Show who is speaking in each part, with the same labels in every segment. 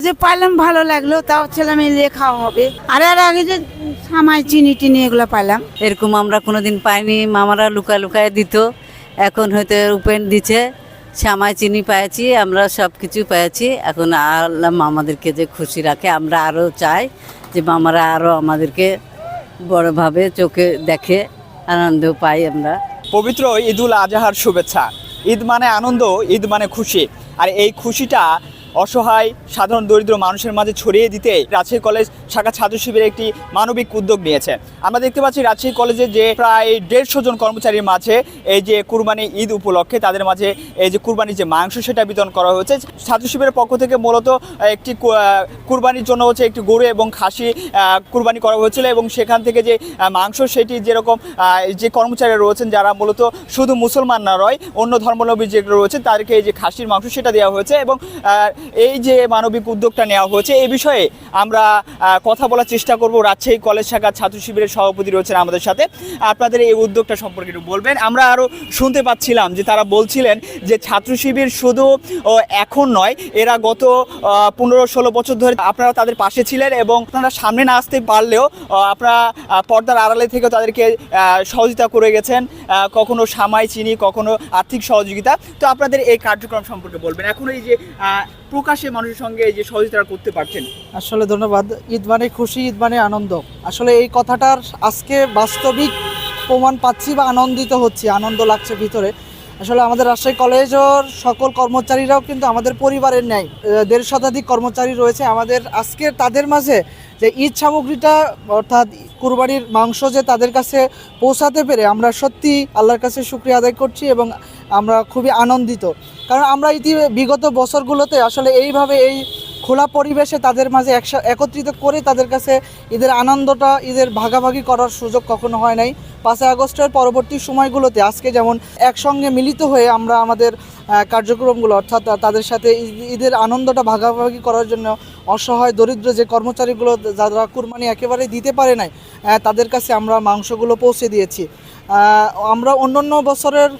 Speaker 1: যে পাইলাম ভালো লাগলো, তাও ছেলে মেয়ে খাওয়া হবে। আর আগে যে সামাই চিনি টিনি এগুলো পাইলাম,
Speaker 2: এরকম আমরা কোনোদিন পাইনি। মামারা লুকায় লুকায় দিত, এখন হয়তো উপেন দিচ্ছে। শ্যামাই চিনি পেয়েছি, আমরা সব কিছু পেয়েছি। এখন আল্লাহ আমাদেরকে যে খুশি রাখে, আমরা আরও চাই যে মামারা আরও আমাদেরকে বড়োভাবে চোখে দেখে, আনন্দ পাই আমরা।
Speaker 3: পবিত্র ঈদুল আজহার শুভেচ্ছা। ঈদ মানে আনন্দ, ঈদ মানে খুশি। আর এই খুশিটা অসহায় সাধারণ দরিদ্র মানুষের মাঝে ছড়িয়ে দিতে রাজশাহী কলেজ শাখা ছাত্র শিবির একটি মানবিক উদ্যোগ নিয়েছে। আমরা দেখতে পাচ্ছি রাজশাহী কলেজে যে প্রায় 150 জন কর্মচারীর মাঝে এই যে কুরবানি ঈদ উপলক্ষে তাদের মাঝে এই যে কুরবানির যে মাংস সেটা বিতরণ করা হয়েছে। ছাত্র শিবিরের পক্ষ থেকে মূলত একটি কুরবানির জন্য হচ্ছে একটি গরু এবং খাসি কুরবানি করা হয়েছিল, এবং সেখান থেকে যে মাংস সেটি যেরকম যে কর্মচারীরা রয়েছেন যারা মূলত শুধু মুসলমান না রয়, অন্য ধর্মাবলম্বী যেগুলো রয়েছে তাদেরকে এই যে খাসির মাংস সেটা দেওয়া হয়েছে। এবং এই যে মানবিক উদ্যোগটা নেওয়া হয়েছে এই বিষয়ে আমরা কথা বলার চেষ্টা করব। রাজশাহী কলেজ শাখা ছাত্র শিবিরের সভাপতি রয়েছেন আমাদের সাথে, আপনাদের এই উদ্যোগটা সম্পর্কে একটু বলবেন। আমরা আরও শুনতে পাচ্ছিলাম যে তারা বলছিলেন যে ছাত্র শিবির শুধু এখন নয়, এরা গত 15-16 বছর ধরে আপনারা তাদের পাশে ছিলেন, এবং আপনারা সামনে না আসতে পারলেও আপনারা পর্দার আড়ালে থেকে তাদেরকে সহযোগিতা করে গেছেন, কখনো সামাই চিনি, কখনো আর্থিক সহযোগিতা। তো আপনাদের এই কার্যক্রম সম্পর্কে বলবেন, এখন এই যে প্রকাশে মানুষের সঙ্গে এই যে সহযোগিতা করতে পারছেন।
Speaker 4: আসলে ধন্যবাদ। ঈদ মানে খুশি, ঈদ মানে আনন্দ। আসলে এই কথাটার আজকে বাস্তবিক প্রমাণ পাচ্ছি বা আনন্দিত হচ্ছি, আনন্দ লাগছে ভিতরে। আসলে আমাদের রাজশাহী কলেজের সকল কর্মচারীরাও কিন্তু আমাদের পরিবারের ন্যায়। 150 শতাধিক কর্মচারী রয়েছে আমাদের। আজকে তাদের মাঝে যে ঈদ সামগ্রীটা অর্থাৎ কুরবানির মাংস যে তাদের কাছে পৌঁছাতে পেরে আমরা সত্যি আল্লাহর কাছে শুকরিয়া আদায় করছি, এবং আমরা খুবই আনন্দিত। কারণ আমরা বিগত বছরগুলোতে আসলে এইভাবে এই খোলা পরিবেশে তাদের মাঝে একত্রিত করে তাদের কাছে ঈদের আনন্দটা, ঈদের ভাগাভাগি করার সুযোগ কখনো হয় নাই। 5 আগস্টের পরবর্তী সময়গুলোতে আজকে যেমন একসঙ্গে মিলিত হয়ে আমরা আমাদের কার্যক্রমগুলো অর্থাৎ তাদের সাথে ঈদের আনন্দটা ভাগাভাগি করার জন্য অসহায় দরিদ্র যে কর্মচারীগুলো যারা কুরবানি একেবারেই দিতে পারে নাই, তাদের কাছে আমরা মাংসগুলো পৌঁছে দিয়েছি। আমরা অন্যান্য বছরের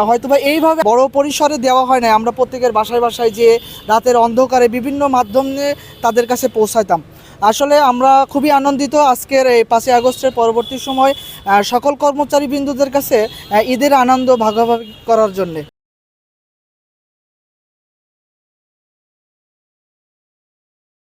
Speaker 4: হয়তোবা এইভাবে বড় পরিসরে দেওয়া হয় না, আমরা প্রত্যেকের বাসায় বাসায় যে রাতের অন্ধকারে বিভিন্ন মাধ্যমে তাদের কাছে পৌঁছাইতাম। আসলে আমরা খুবই আনন্দিত আজকের এই 5 আগস্টের পরবর্তী সময় সকল কর্মচারী বিন্দুদের কাছে ঈদের আনন্দ ভাগাভাগি করার জন্যে।